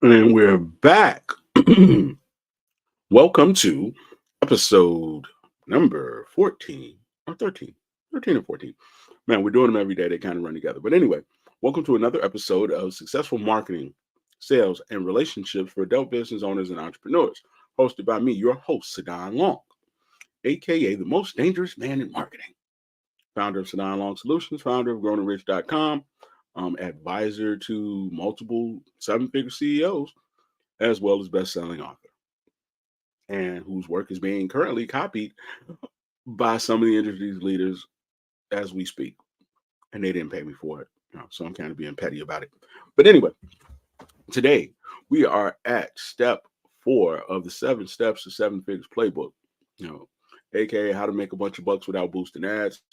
And we're back. Welcome to episode number 14 or 13. 13 or 14. Man, we're doing them every day. They kind of run together. But anyway, welcome to another episode of Successful Marketing, Sales, and Relationships for Adult Business Owners and Entrepreneurs, hosted by me, your host, Sadon Long, aka the most dangerous man in marketing. Founder of Sadon Long Solutions, founder of growingrich.com, advisor to multiple seven-figure CEOs, as well as best-selling author, and whose work is being currently copied by some of the industry's leaders as we speak. And they didn't pay me for it, so I'm kind of being petty about it. But anyway, today we are at step 4 of the 7 steps to 7 figures playbook, you know, aka how to make a bunch of bucks without boosting ads,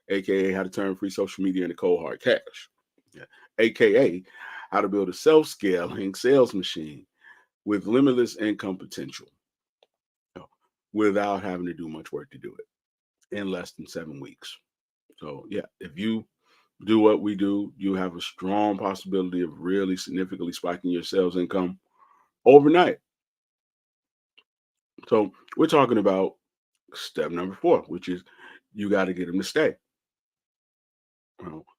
aka how to turn free social media into cold hard cash, yeah. aka how to build a self-scaling sales machine with limitless income potential, without having to do much work to do it in less than 7 weeks. So, yeah, if you do what we do, you have a strong possibility of really significantly spiking your sales income overnight. So, we're talking about step number 4, which is you got to get them to stay.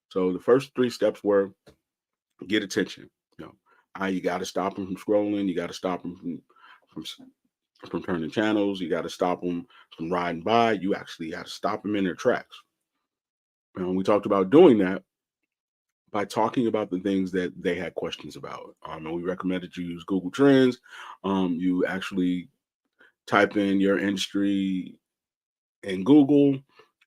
So, the first 3 steps were get attention. You got to stop them from scrolling. You got to stop them from from turning channels. You got to stop them from riding by. You actually got to stop them in their tracks. And we talked about doing that by talking about the things that they had questions about. And we recommended you use Google Trends. You actually type in your industry in Google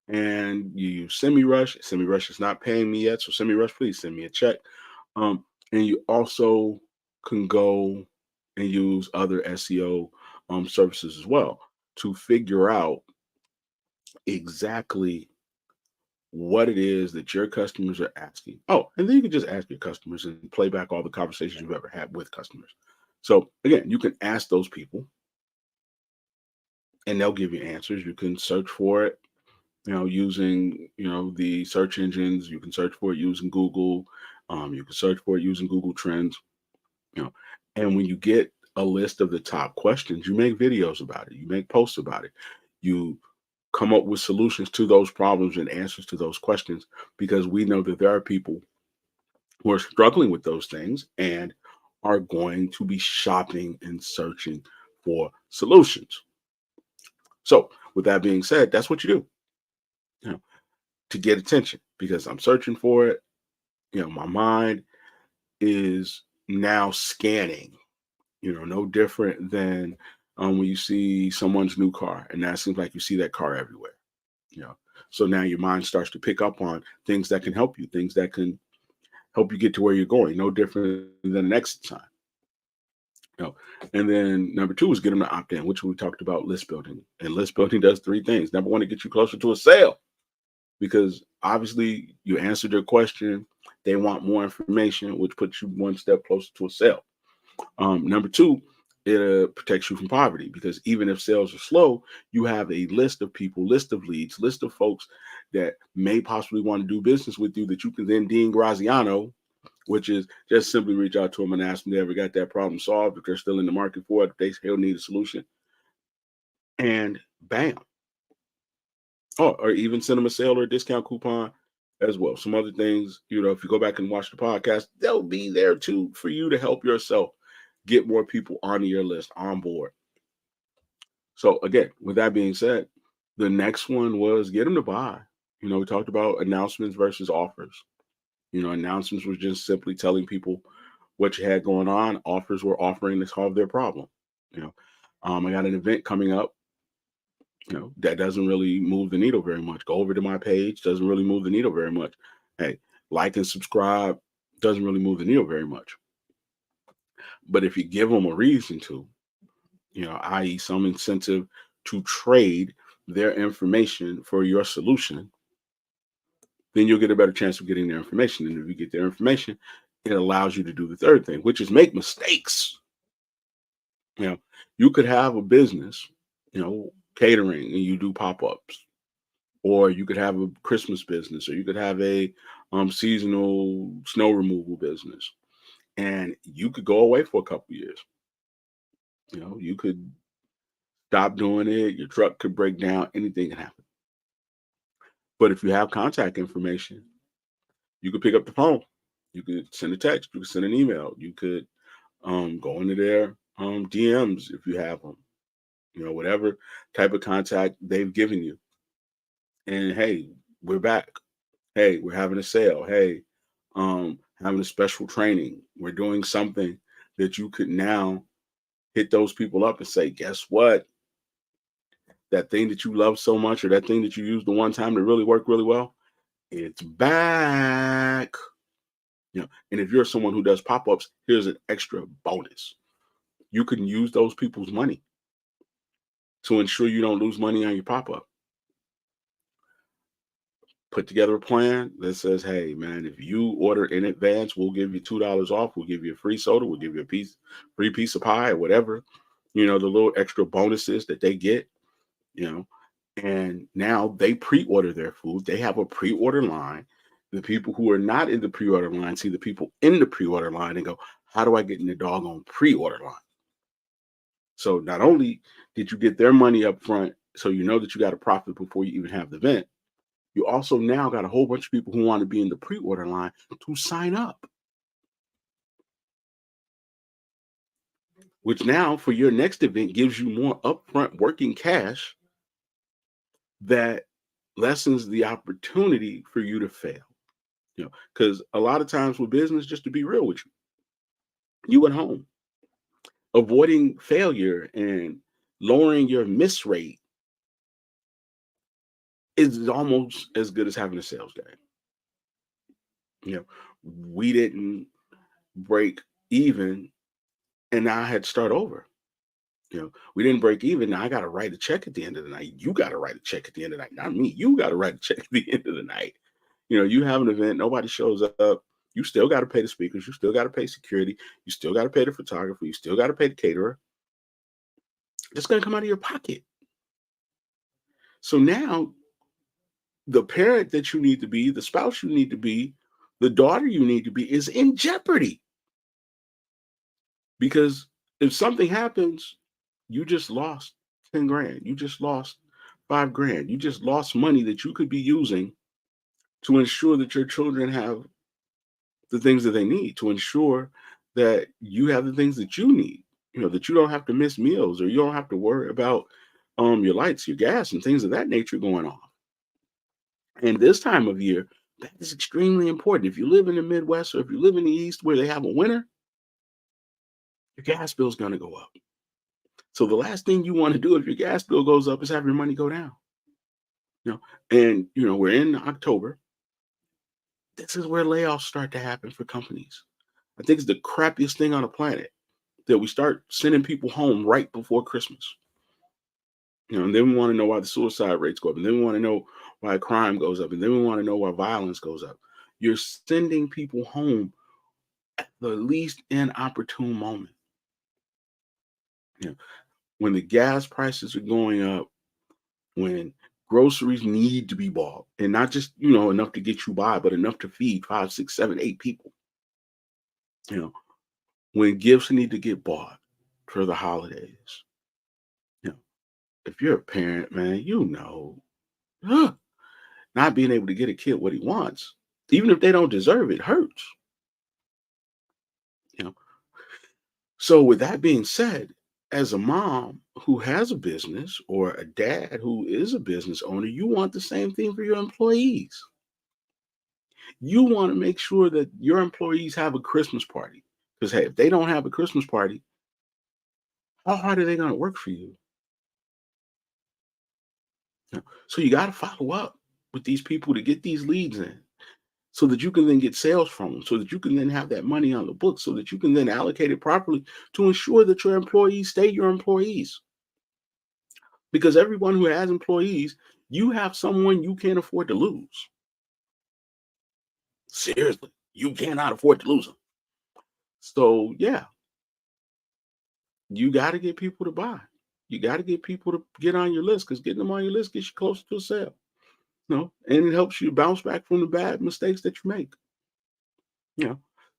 and you use SemiRush. SemiRush is not paying me yet. So SemiRush, please send me a check. And you also can go and use other SEO services as well to figure out exactly what it is that your customers are asking. Oh, and then you can just ask your customers and play back all the conversations you've ever had with customers. So again, you can ask those people and they'll give you answers. You can search for it, using, the search engines. You can search for it using Google. You can search for it using Google Trends, you know, and when you get a list of the top questions, you make videos about it. You make posts about it. You come up with solutions to those problems and answers to those questions, because we know that there are people who are struggling with those things and are going to be shopping and searching for solutions. So, with that being said, that's what you do, you know, to get attention, because I'm searching for it. My mind is now scanning, no different than when you see someone's new car, and that seems like you see that car everywhere. you know so now your mind starts to pick up on things that can help you, things that can help you get to where you're going, no different than an exit sign. you know and then number 2 is get them to opt in, which we talked about list building. And list building does 3 things. Number 1, it gets you closer to a sale, because obviously you answered their question, they want more information, which puts you one step closer to a sale. Number 2, it protects you from poverty, because even if sales are slow, you have a list of people, list of leads, list of folks that may possibly want to do business with you, that you can then Dean Graziano, which is just simply reach out to them and ask them if they ever got that problem solved, if they're still in the market for it, if they still need a solution, and bam. Oh, or even send them a sale or a discount coupon as well. Some other things, if you go back and watch the podcast, they'll be there too for you to help yourself get more people onto your list, on board. So again, with that being said, the next one was get them to buy. We talked about announcements versus offers. Announcements was just simply telling people what you had going on. Offers were offering to solve their problem. You know, I got an event coming up, that doesn't really move the needle very much. Go over to my page, doesn't really move the needle very much. Hey, like and subscribe, doesn't really move the needle very much. But if you give them a reason to, i.e., some incentive to trade their information for your solution, then you'll get a better chance of getting their information. And if you get their information, it allows you to do the third thing, which is make mistakes. You know, you could have a business, catering, and you do pop-ups, or you could have a Christmas business, or you could have a seasonal snow removal business. and you could go away for a couple years. You could stop doing it. Your truck could break down. Anything can happen. But if you have contact information, you could pick up the phone. You could send a text. You could send an email. You could go into their DMs if you have them. Whatever type of contact they've given you. And hey, we're back. Hey, we're having a sale. Hey, having a special training. We're doing something that you could now hit those people up and say, guess what? That thing that you love so much, or that thing that you used the one time that really worked really well, it's back. And if you're someone who does pop-ups, here's an extra bonus. You can use those people's money to ensure you don't lose money on your pop-up. Put together a plan that says, hey, man, if you order in advance, we'll give you $2 off. We'll give you a free soda. We'll give you free piece of pie or whatever, the little extra bonuses that they get, you know, and now they pre-order their food. They have a pre-order line. The people who are not in the pre-order line see the people in the pre-order line and go, how do I get in the doggone pre-order line? So not only did you get their money up front, so you know that you got a profit before you even have the event, you also now got a whole bunch of people who want to be in the pre-order line to sign up, which now for your next event gives you more upfront working cash that lessens the opportunity for you to fail. Because a lot of times with business, just to be real with you, you at home, avoiding failure and lowering your miss rate is almost as good as having a sales guy. We didn't break even, and now I had to start over. We didn't break even. Now I got to write a check at the end of the night. You got to write a check at the end of the night. Not me. You got to write a check at the end of the night. You have an event, nobody shows up. You still got to pay the speakers. You still got to pay security. You still got to pay the photographer. You still got to pay the caterer. It's going to come out of your pocket. So now the parent that you need to be, the spouse you need to be, the daughter you need to be is in jeopardy. Because if something happens, you just lost 10 grand. You just lost 5 grand. You just lost money that you could be using to ensure that your children have the things that they need, to ensure that you have the things that you need, that you don't have to miss meals, or you don't have to worry about your lights, your gas, and things of that nature going off. And this time of year, that is extremely important. If you live in the Midwest or if you live in the East where they have a winter, your gas bill is going to go up. So the last thing you want to do if your gas bill goes up is have your money go down. And we're in October. This is where layoffs start to happen for companies. I think it's the crappiest thing on the planet that we start sending people home right before Christmas. And then we want to know why the suicide rates go up, and then we want to know why crime goes up, and then we want to know why violence goes up. You're sending people home at the least inopportune moment. When the gas prices are going up, when groceries need to be bought, and not just enough to get you by, but enough to feed 5, 6, 7, 8 people. When gifts need to get bought for the holidays. If you're a parent, man, not being able to get a kid what he wants, even if they don't deserve it, hurts. You know. So with that being said, as a mom who has a business or a dad who is a business owner, you want the same thing for your employees. You want to make sure that your employees have a Christmas party. Because hey, if they don't have a Christmas party, how hard are they going to work for you? So you got to follow up with these people to get these leads in, so that you can then get sales from them, so that you can then have that money on the books, so that you can then allocate it properly to ensure that your employees stay your employees. Because everyone who has employees, you have someone you can't afford to lose. Seriously, you cannot afford to lose them. So yeah, you got to get people to buy. You got to get people to get on your list, because getting them on your list gets you closer to a sale. And it helps you bounce back from the bad mistakes that you make.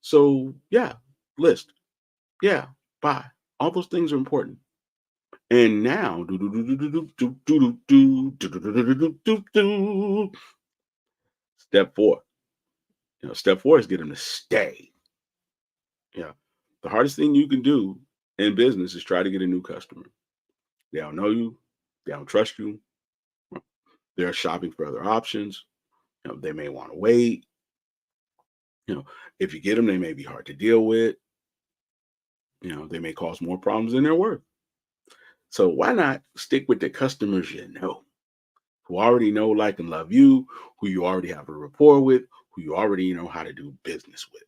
So yeah, list. Yeah, buy. All those things are important. And now, do do do do do do do do do do do do do do do do. Step four. Step four is get them to stay. Yeah. The hardest thing you can do in business is try to get a new customer. They don't know you. They don't trust you. They're shopping for other options. They may want to wait. You know, if you get them, they may be hard to deal with. They may cause more problems than they're worth. So why not stick with the customers who already know, like, and love you, who you already have a rapport with, who you already know how to do business with,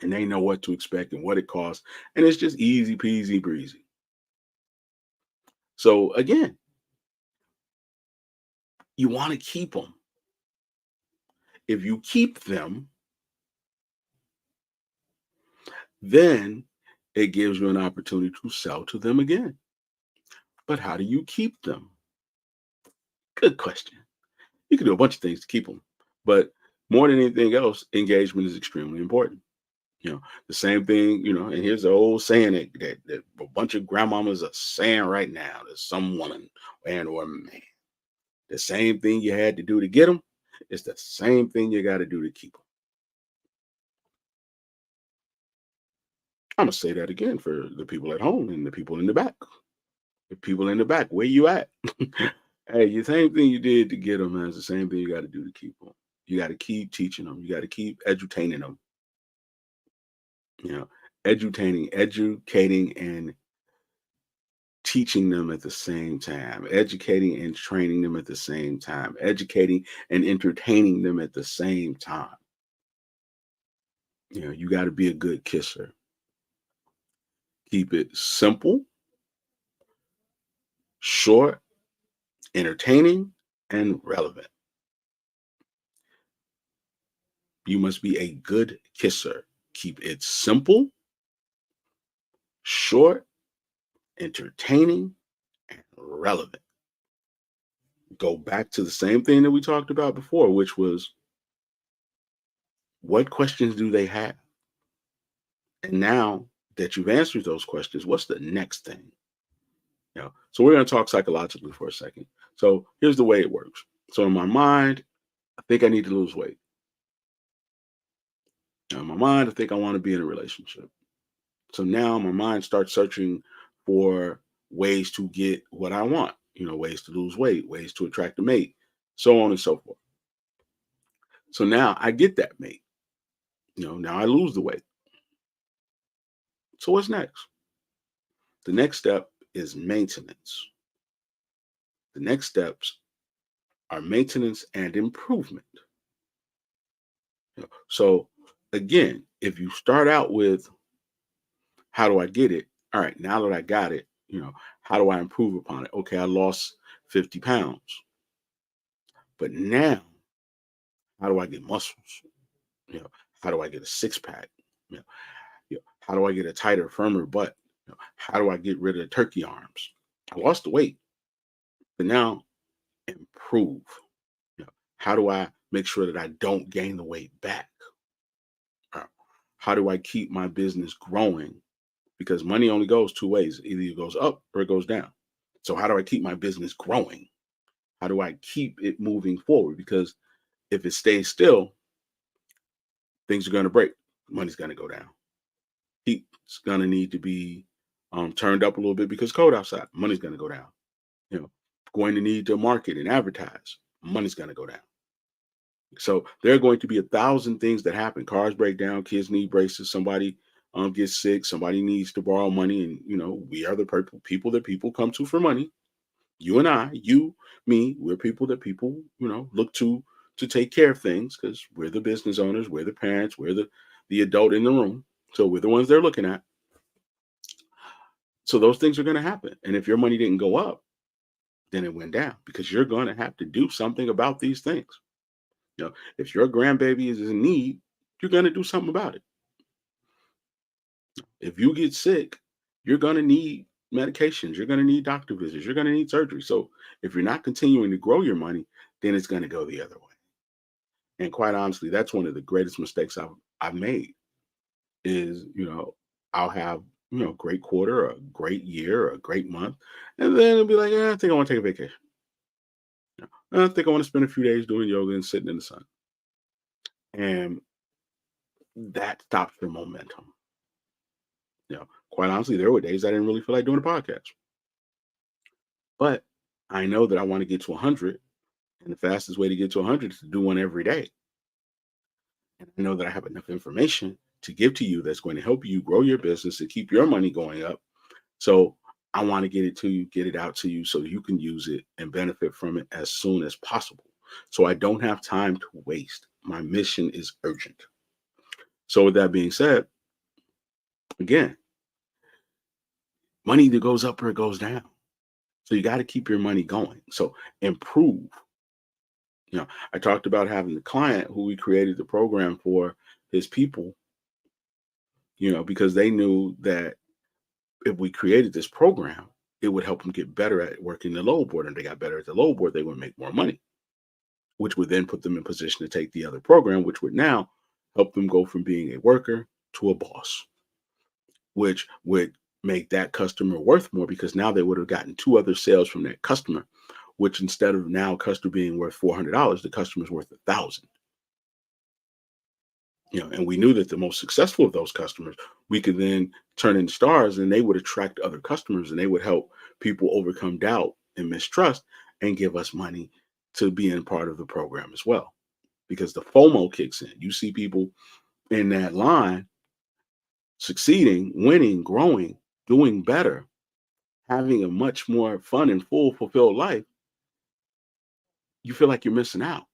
and they know what to expect and what it costs, and it's just easy peasy breezy. So again, you want to keep them. If you keep them, then it gives you an opportunity to sell to them again. But how do you keep them? Good question. You can do a bunch of things to keep them, but more than anything else, engagement is extremely important. The same thing, and here's the old saying that a bunch of grandmamas are saying right now to some woman and or man. The same thing you had to do to get them, it's the same thing you got to do to keep them. I'm gonna say that again for the people at home and the people in the back. The people in the back, where you at? Hey, the same thing you did to get them is the same thing you got to do to keep them. You got to keep teaching them. You got to keep edutaining them. You know, educating, and teaching them at the same time, educating and training them at the same time, educating and entertaining them at the same time. You got to be a good kisser. Keep it simple, short, entertaining, and relevant. You must be a good kisser. Keep it simple, short, entertaining, and relevant. Go back to the same thing that we talked about before, which was what questions do they have? And now that you've answered those questions, what's the next thing? So we're going to talk psychologically for a second. So here's the way it works. So in my mind, I think I need to lose weight. In my mind, I think I want to be in a relationship. So now my mind starts searching for ways to get what I want, ways to lose weight, ways to attract a mate, so on and so forth. So now I get that mate. Now I lose the weight. So what's next? The next step is maintenance. The next steps are maintenance and improvement. So again, if you start out with how do I get it? All right, now that I got it, how do I improve upon it? Okay, I lost 50 pounds. But now, how do I get muscles? How do I get a six pack? How do I get a tighter, firmer butt? How do I get rid of the turkey arms? I lost the weight, but now improve. How do I make sure that I don't gain the weight back? Uh, How do I keep my business growing? Because money only goes two ways. Either it goes up or it goes down. So how do I keep my business growing? How do I keep it moving forward? Because if it stays still, things are going to break. Money's going to go down. Heat's going to need to be turned up a little bit because it's cold outside. Money's going to go down. You know, going to need to market and advertise. Money's going to go down. So there are going to be 1,000 things that happen. Cars break down, kids need braces, somebody gets sick, somebody needs to borrow money, and we are the people that people come to for money. You and I, you, me, we're people that people look to take care of things because we're the business owners, we're the parents, we're the adult in the room, so we're the ones they're looking at. So those things are going to happen, and if your money didn't go up, then it went down because you're going to have to do something about these things. If your grandbaby is in need, you're going to do something about it. If you get sick, you're going to need medications. You're going to need doctor visits. You're going to need surgery. So if you're not continuing to grow your money, then it's going to go the other way. And quite honestly, that's one of the greatest mistakes I've made. is, I'll have, great quarter, a great year, a great month. And then it'll be like, I think I want to take a vacation. I think I want to spend a few days doing yoga and sitting in the sun. And that stops the momentum. Quite honestly, there were days I didn't really feel like doing a podcast. But I know that I want to get to 100. And the fastest way to get to 100 is to do one every day. And I know that I have enough information to give to you that's going to help you grow your business and keep your money going up. So I want to get it to you, get it out to you so you can use it and benefit from it as soon as possible. So I don't have time to waste. My mission is urgent. So with that being said, again, money either goes up or it goes down. So you got to keep your money going. So improve. I talked about having the client who we created the program for his people, because they knew that if we created this program, it would help them get better at working the load board. And they got better at the load board, they would make more money, which would then put them in position to take the other program, which would now help them go from being a worker to a boss, which would make that customer worth more because now they would have gotten two other sales from that customer, which instead of now customer being worth $400, the customer's worth 1,000. And we knew that the most successful of those customers, we could then turn into stars and they would attract other customers and they would help people overcome doubt and mistrust and give us money to be in part of the program as well. Because the FOMO kicks in. You see people in that line succeeding, winning, growing, doing better, having a much more fun and full, fulfilled life. You feel like you're missing out.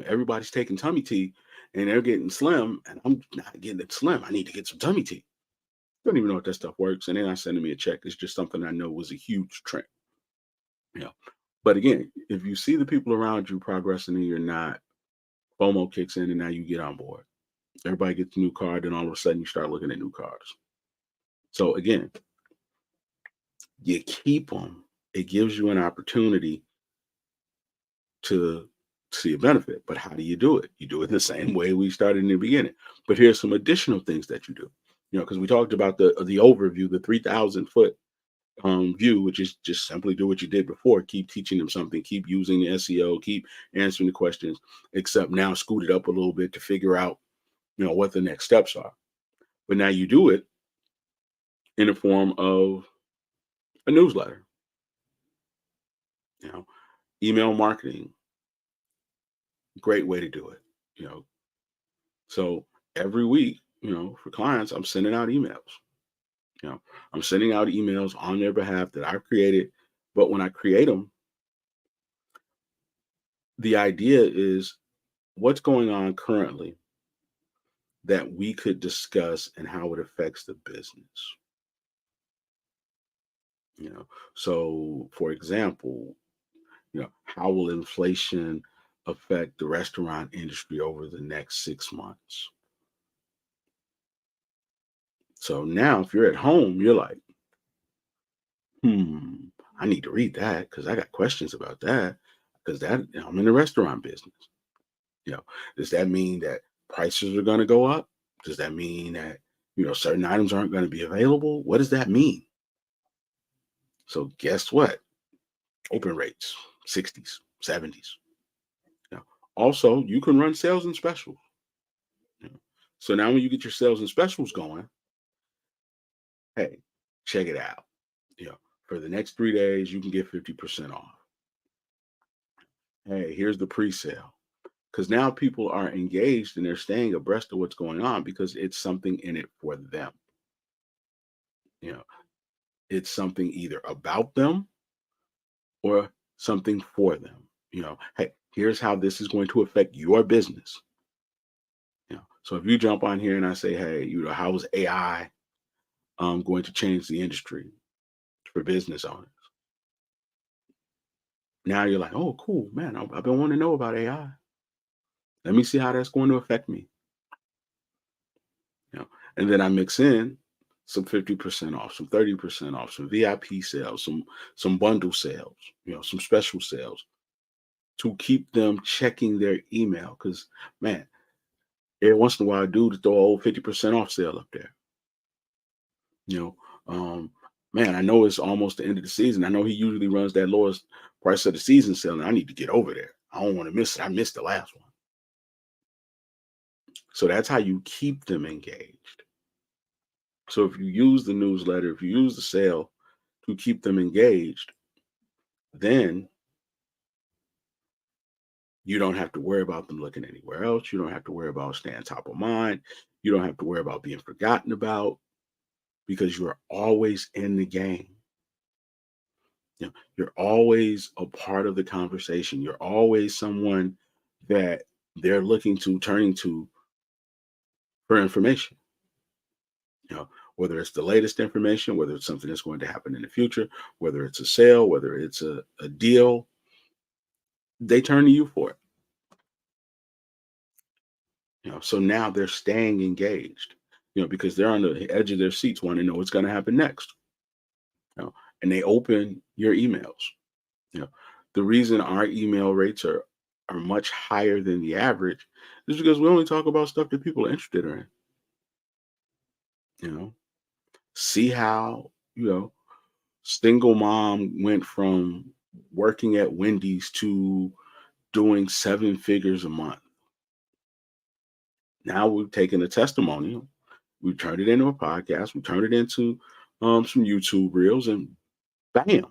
Everybody's taking tummy tea and they're getting slim, and I'm not getting it slim. I need to get some tummy tea. Don't even know if that stuff works, and they're not sending me a check. It's just something I know was a huge trend. You know, but again, if you see the people around you progressing and you're not, FOMO kicks in, and now you get on board. Everybody gets a new car, then all of a sudden you start looking at new cars. So again, you keep them. It gives you an opportunity to see a benefit. But how do you do it? You do it the same way we started in the beginning. But here's some additional things that you do. Because we talked about the overview, the 3,000 foot view, which is just simply do what you did before. Keep teaching them something. Keep using the SEO. Keep answering the questions. Except now scoot it up a little bit to figure out what the next steps are. But now you do it in the form of a newsletter. You know, email marketing, great way to do it. You know, so every week, for clients, I'm sending out emails. You know, I'm sending out emails on their behalf that I've created. But when I create them, the idea is what's going on currently that we could discuss and how it affects the business. So for example, how will inflation affect the restaurant industry over the next 6 months? So now, if you're at home, you're like, I need to read that because I got questions about that. Because I'm in the restaurant business. You know, does that mean that prices are going to go up? Does that mean that certain items aren't going to be available? What does that mean? So guess what? Open rates, 60s, 70s. Also, you can run sales and specials. You know. So now when you get your sales and specials going, hey, check it out. For the next 3 days, you can get 50% off. Hey, here's the pre-sale. Because now people are engaged and they're staying abreast of what's going on because it's something in it for them. You know, it's something either about them or something for them. Hey, here's how this is going to affect your business. So if you jump on here and I say, hey, how is AI going to change the industry for business owners? Now you're like, oh, cool, man. I've been wanting to know about AI. Let me see how that's going to affect me. And then I mix in some 50% off, some 30% off, some VIP sales, some bundle sales, some special sales to keep them checking their email. Because man, Every once in a while, dude to throw a old 50% off sale up there. You know, um, man, I know it's almost the end of the season. I know he usually runs that lowest price of the season sale, and I need to get over there. I don't want to miss it. I missed the last one. So that's how you keep them engaged. So if you use the newsletter, if you use the sale to keep them engaged, then you don't have to worry about them looking anywhere else. You don't have to worry about staying top of mind. You don't have to worry about being forgotten about because you're always in the game. You're always a part of the conversation. You're always someone that they're looking to, turning to for information. You know, whether it's the latest information, whether it's something that's going to happen in the future, whether it's a sale, whether it's a deal, they turn to you for it. So now they're staying engaged. Because they're on the edge of their seats, wanting to know what's going to happen next. You know, and they open your emails. You know, the reason our email rates are much higher than the average is because we only talk about stuff that people are interested in. You know, see how single mom went from working at Wendy's to doing 7 figures a month. Now we've taken a testimonial, we turned it into a podcast, we turned it into some YouTube reels, and bam,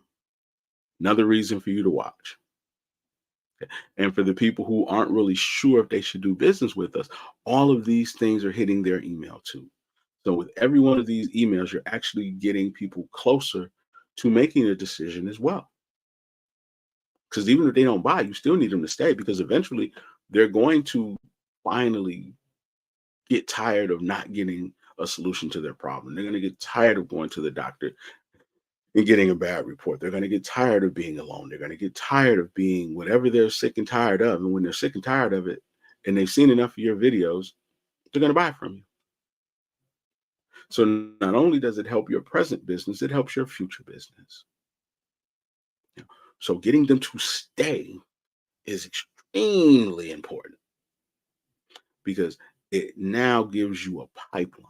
another reason for you to watch. And for the people who aren't really sure if they should do business with us, all of these things are hitting their email too. So with every one of these emails, you're actually getting people closer to making a decision as well. Because even if they don't buy, you still need them to stay because eventually they're going to finally get tired of not getting a solution to their problem. They're going to get tired of going to the doctor and getting a bad report. They're going to get tired of being alone. They're going to get tired of being whatever they're sick and tired of. And when they're sick and tired of it and they've seen enough of your videos, they're going to buy from you. So not only does it help your present business, it helps your future business. So getting them to stay is extremely important because it now gives you a pipeline.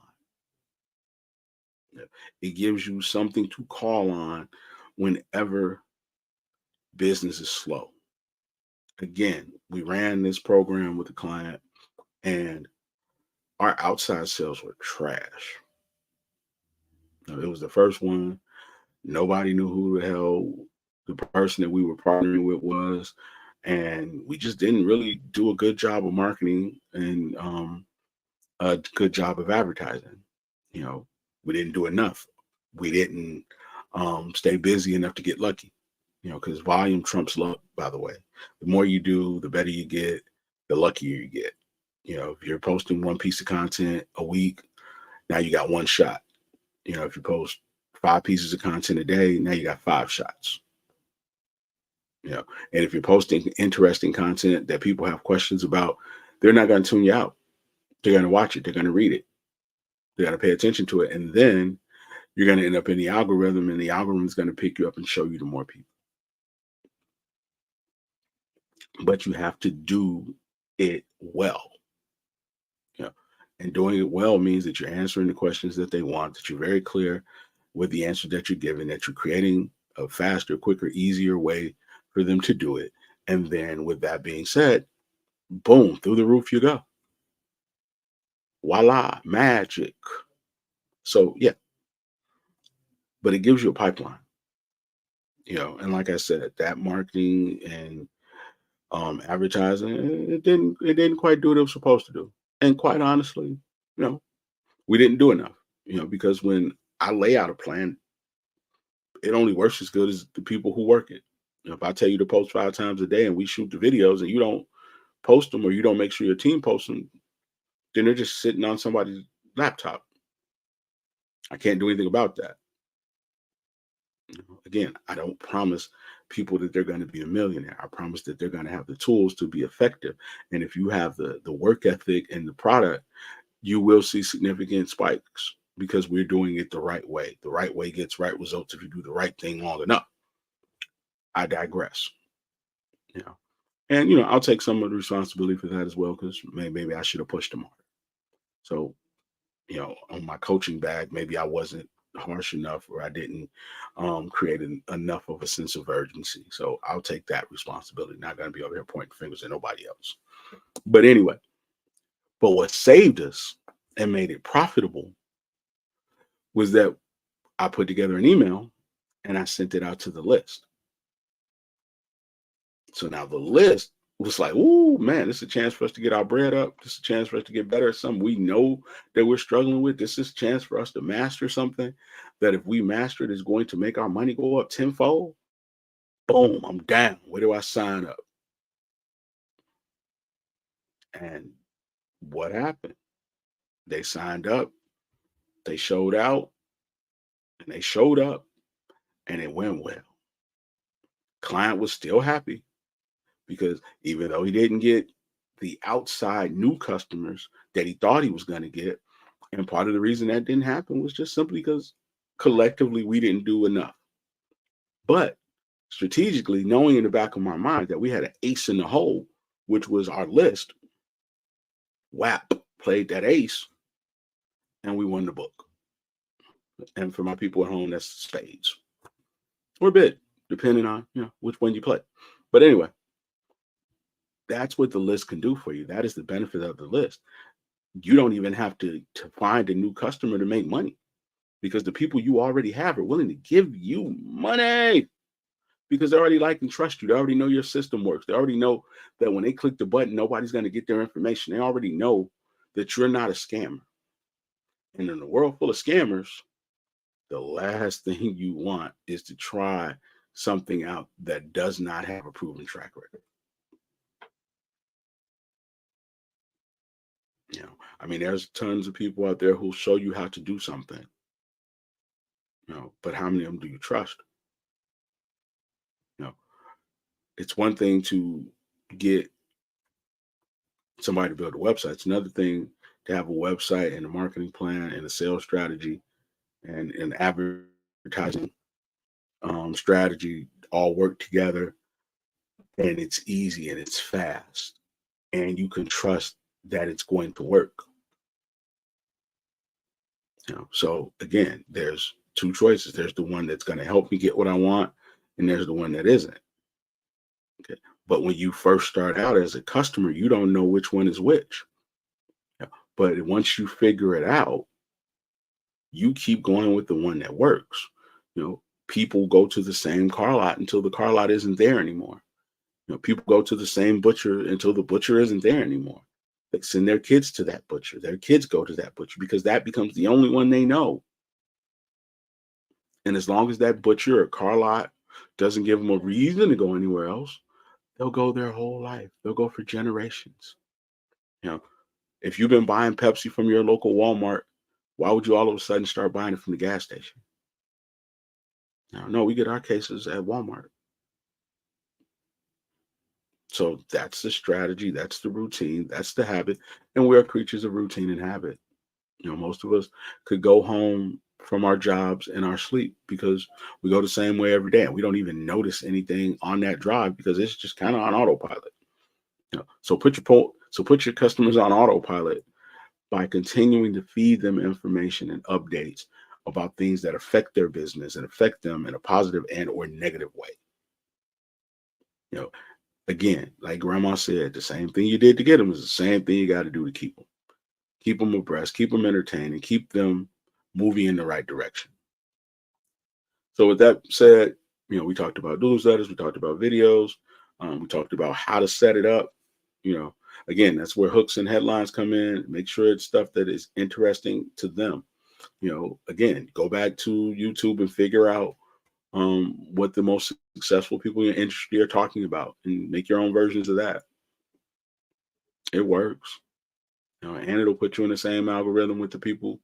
It gives you something to call on whenever business is slow. Again, we ran this program with a client and our outside sales were trash. It was the first one. Nobody knew who the hell the person that we were partnering with was. And we just didn't really do a good job of marketing and a good job of advertising. You know, we didn't do enough. We didn't stay busy enough to get lucky. Because volume trumps luck, by the way. The more you do, the better you get, the luckier you get. If you're posting one piece of content a week, now you got one shot. If you post 5 pieces of content a day, now you got 5 shots. And if you're posting interesting content that people have questions about, they're not going to tune you out. They're going to watch it. They're going to read it. They're going to pay attention to it. And then you're going to end up in the algorithm, and the algorithm is going to pick you up and show you to more people. But you have to do it well. And doing it well means that you're answering the questions that they want, that you're very clear with the answer that you're giving, that you're creating a faster, quicker, easier way for them to do it. And then with that being said, boom, through the roof you go. Voila, magic. So yeah, but it gives you a pipeline. And like I said, that marketing and advertising, it didn't quite do what it was supposed to do. And quite honestly, we didn't do enough. Because when I lay out a plan, it only works as good as the people who work it. If I tell you to post 5 times a day and we shoot the videos and you don't post them or you don't make sure your team posts them, then they're just sitting on somebody's laptop. I can't do anything about that. Again, I don't promise people that they're going to be a millionaire. I promise that they're going to have the tools to be effective. And if you have the work ethic and the product, you will see significant spikes because we're doing it the right way. The right way gets right results if you do the right thing long enough. I digress. You know, and I'll take some of the responsibility for that as well because maybe I should have pushed them harder. So, on my coaching bag, maybe I wasn't harsh enough, or I didn't create enough of a sense of urgency. So I'll take that responsibility. Not going to be over here pointing fingers at nobody else. But anyway, but what saved us and made it profitable was that I put together an email and I sent it out to the list. So now the list was like, "Ooh, man, this is a chance for us to get our bread up. This is a chance for us to get better at something we know that we're struggling with. This is a chance for us to master something that if we master it is going to make our money go up tenfold." Boom, I'm down. Where do I sign up? And what happened? They signed up, they showed out, and they showed up, and it went well. Client was still happy because even though he didn't get the outside new customers that he thought he was going to get, and part of the reason that didn't happen was just simply because collectively we didn't do enough. But strategically, knowing in the back of my mind that we had an ace in the hole, which was our list, WAP played that ace and we won the book. And for my people at home, that's spades or bid, depending on which one you play. But anyway, that's what the list can do for you. That is the benefit of the list. You don't even have to find a new customer to make money, because the people you already have are willing to give you money because they already like and trust you. They already know your system works. They already know that when they click the button, nobody's going to get their information. They already know that you're not a scammer. And in a world full of scammers, the last thing you want is to try something out that does not have a proven track record. I mean, there's tons of people out there who'll show you how to do something, but how many of them do you trust? You know, it's one thing to get somebody to build a website. It's another thing to have a website and a marketing plan and a sales strategy and an advertising strategy all work together, and it's easy and it's fast and you can trust that it's going to work. So again, there's two choices. There's the one that's going to help me get what I want, and there's the one that isn't. Okay. But when you first start out as a customer, you don't know which one is which. Yeah. But once you figure it out, you keep going with the one that works. People go to the same car lot until the car lot isn't there anymore. People go to the same butcher until the butcher isn't there anymore. They send their kids to that butcher. Their kids go to that butcher because that becomes the only one they know. And as long as that butcher or car lot doesn't give them a reason to go anywhere else, they'll go their whole life. They'll go for generations. You know, if you've been buying Pepsi from your local Walmart, why would you all of a sudden start buying it from the gas station? No, we get our cases at Walmart. So that's the strategy, that's the routine, that's the habit, and we're creatures of routine and habit. Most of us could go home from our jobs in our sleep because we go the same way every day, and we don't even notice anything on that drive because it's just kind of on autopilot. So put your customers on autopilot by continuing to feed them information and updates about things that affect their business and affect them in a positive and or negative way. You know, Again, like Grandma said, the same thing you did to get them is the same thing you got to do to keep them. Keep them abreast, keep them entertained, and keep them moving in the right direction. So, with that said, we talked about newsletters, we talked about videos, we talked about how to set it up. You know, Again, that's where hooks and headlines come in. Make sure it's stuff that is interesting to them. Again, go back to YouTube and figure out what the most successful people in your industry are talking about, and make your own versions of that. It works, and it'll put you in the same algorithm with the people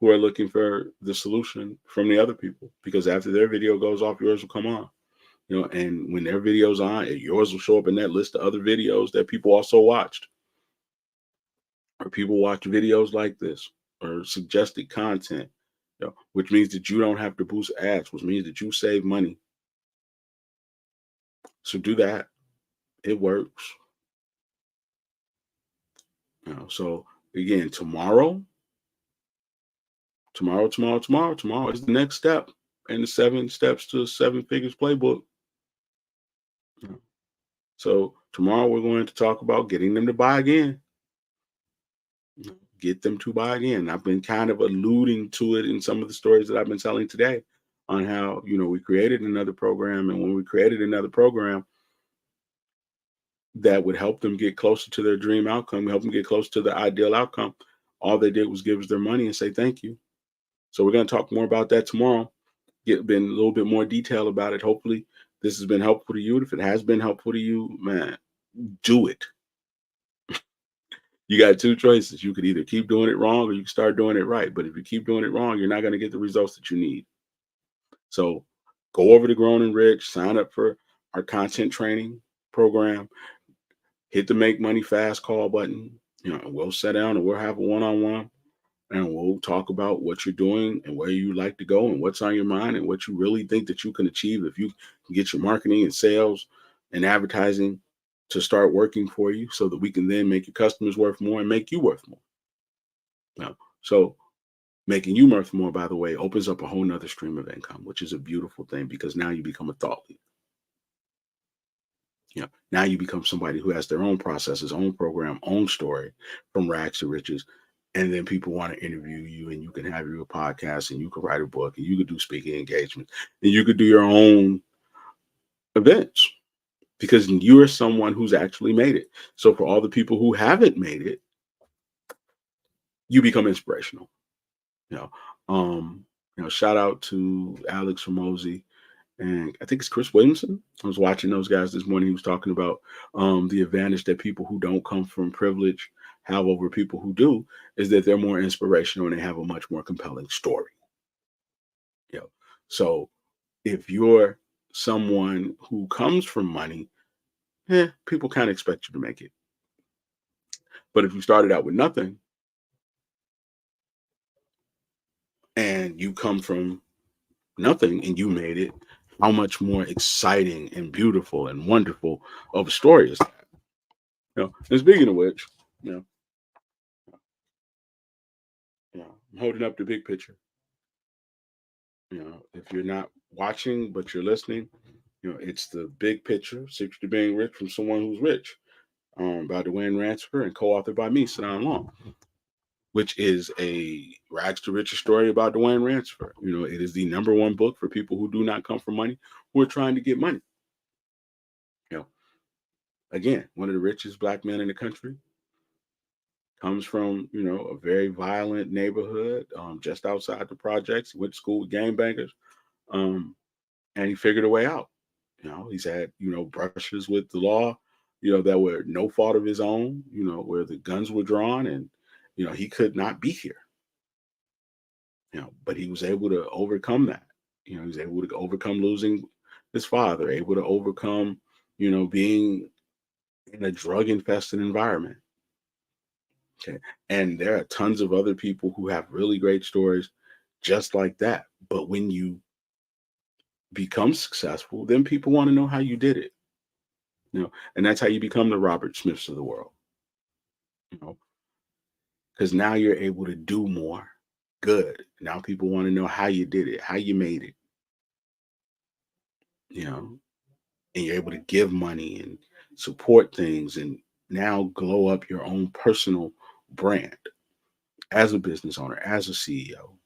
who are looking for the solution from the other people. Because after their video goes off, yours will come on. And when their video's on, yours will show up in that list of other videos that people also watched, or people watch videos like this, or suggested content. Which means that you don't have to boost ads, which means that you save money. So do that. It works. So Again, tomorrow is the next step in the 7 steps to 7 figures playbook. Yeah. So tomorrow we're going to talk about getting them to buy again. Get them to buy again. I've been kind of alluding to it in some of the stories that I've been telling today on how, we created another program. And when we created another program that would help them get closer to their dream outcome, help them get closer to the ideal outcome, all they did was give us their money and say thank you. So we're going to talk more about that tomorrow. Get been a little bit more detail about it. Hopefully this has been helpful to you. If it has been helpful to you, man, do it. You got two choices. You could either keep doing it wrong or you can start doing it right. But if you keep doing it wrong, you're not going to get the results that you need. So go over to Grown and Rich, sign up for our content training program, hit the make money fast call button. We'll sit down and we'll have a one-on-one and we'll talk about what you're doing and where you like to go and what's on your mind and what you really think that you can achieve if you can get your marketing and sales and advertising to start working for you so that we can then make your customers worth more and make you worth more. Now, so making you worth more, by the way, opens up a whole nother stream of income, which is a beautiful thing because now you become a thought leader. Now you become somebody who has their own processes, own program, own story from rags to riches. And then people want to interview you and you can have your podcast and you can write a book and you could do speaking engagements and you could do your own events because you're someone who's actually made it. So for all the people who haven't made it, you become inspirational. You know, shout out to Alex Ramosi and I think it's Chris Williamson. I was watching those guys this morning. He was talking about the advantage that people who don't come from privilege have over people who do is that they're more inspirational and they have a much more compelling story. You know, so if you're someone who comes from money, people kind of expect you to make it. But if you started out with nothing and you come from nothing and you made it, how much more exciting and beautiful and wonderful of a story is that? And speaking of which, you know, I'm holding up the big picture. If you're not watching but you're listening, it's the big picture, Secret to Being Rich from Someone Who's Rich, by Dwayne Ransford and co-authored by me, Sinan Long, which is a rags to riches story about Dwayne Ransford. It is the number one book for people who do not come from money, who are trying to get money. You know, again, one of the richest black men in the country comes from, a very violent neighborhood just outside the projects. He went to school with gangbangers, and he figured a way out. He's had, brushes with the law, that were no fault of his own, where the guns were drawn and, he could not be here. But he was able to overcome that. He was able to overcome losing his father, able to overcome, being in a drug infested environment. Okay. And there are tons of other people who have really great stories just like that. But when you become successful, then people want to know how you did it. And that's how you become the Robert Smiths of the world. You know, because now you're able to do more good. Now people want to know how you did it, how you made it. You know, and you're able to give money and support things and now glow up your own personal brand as a business owner, as a CEO.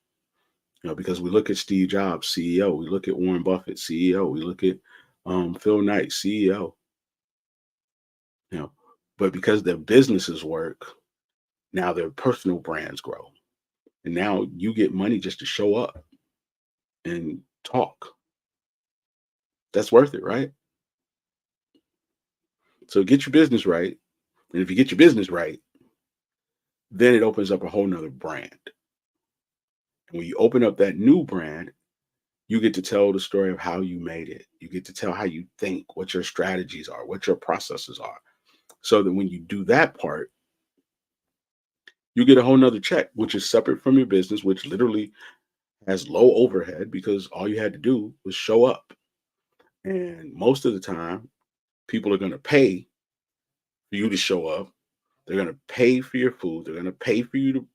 Because we look at Steve Jobs, CEO, we look at Warren Buffett, CEO, we look at Phil Knight, CEO. You know, but because their businesses work, now their personal brands grow, and now you get money just to show up and talk. That's worth it, right? So get your business right, and if you get your business right, then it opens up a whole nother brand. And when you open up that new brand, you get to tell the story of how you made it. You get to tell how you think, what your strategies are, what your processes are. So that when you do that part, you get a whole nother check, which is separate from your business, which literally has low overhead because all you had to do was show up. And most of the time, people are going to pay for you to show up. They're going to pay for your food. They're going to pay for you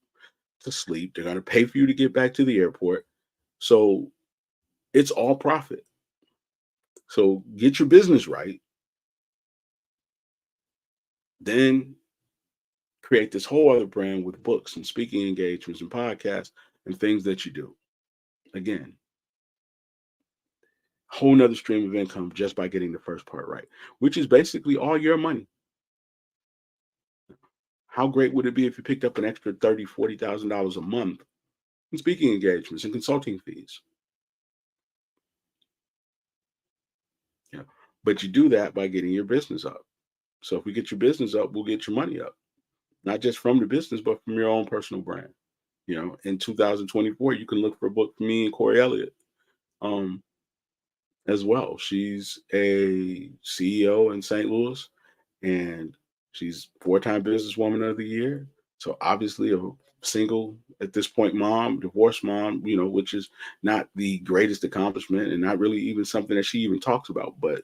to sleep. They're going to pay for you to get back to the airport. So it's all profit. So get your business right, then create this whole other brand with books and speaking engagements and podcasts and things that you do. Again, whole nother stream of income just by getting the first part right, which is basically all your money. How great would it be if you picked up an extra $30,000, $40,000 a month in speaking engagements and consulting fees? Yeah. But you do that by getting your business up. So if we get your business up, we'll get your money up, not just from the business, but from your own personal brand. In 2024, you can look for a book from me and Corey Elliott um, as well. She's a CEO in St. Louis, and she's four-time businesswoman of the year. So obviously a single at this point mom, divorced mom, which is not the greatest accomplishment and not really even something that she even talks about. But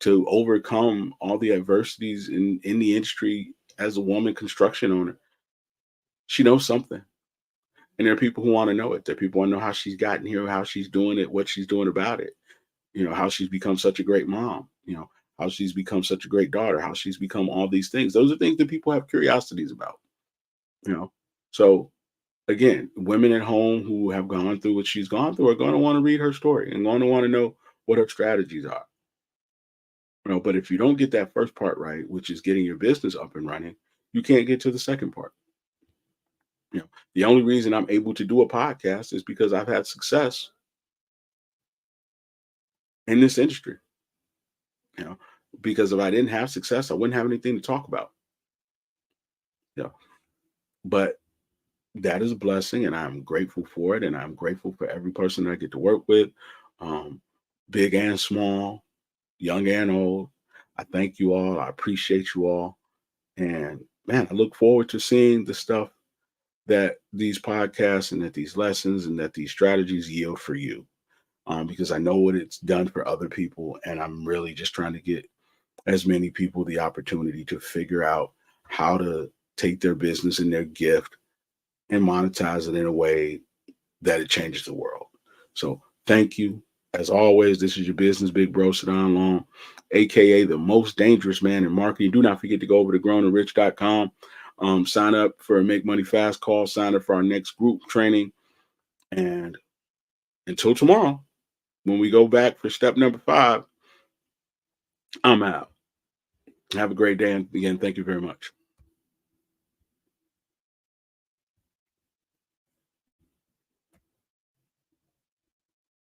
to overcome all the adversities in the industry as a woman construction owner, she knows something. And there are people who want to know it. There are people want to know how she's gotten here, how she's doing it, what she's doing about it. How she's become such a great mom. How she's become such a great daughter. How she's become all these things. Those are things that people have curiosities about. You know, so again, women at home who have gone through what she's gone through are going to want to read her story and going to want to know what her strategies are. But if you don't get that first part right, which is getting your business up and running, you can't get to the second part. The only reason I'm able to do a podcast is because I've had success in this industry. You know, because if I didn't have success, I wouldn't have anything to talk about. Yeah. But that is a blessing and I'm grateful for it. And I'm grateful for every person I get to work with, um, big and small, young and old. I thank you all. I appreciate you all. And man, I look forward to seeing the stuff that these podcasts and that these lessons and that these strategies yield for you. Because I know what it's done for other people. And I'm really just trying to get as many people the opportunity to figure out how to take their business and their gift and monetize it in a way that it changes the world. So thank you. As always, this is your business big bro, Sadon Long, aka the most dangerous man in marketing. Do not forget to go over to growingrich.com. Sign up for a Make Money Fast call. Sign up for our next group training. And until tomorrow, when we go back for step number 5, I'm out. Have a great day. And again, thank you very much.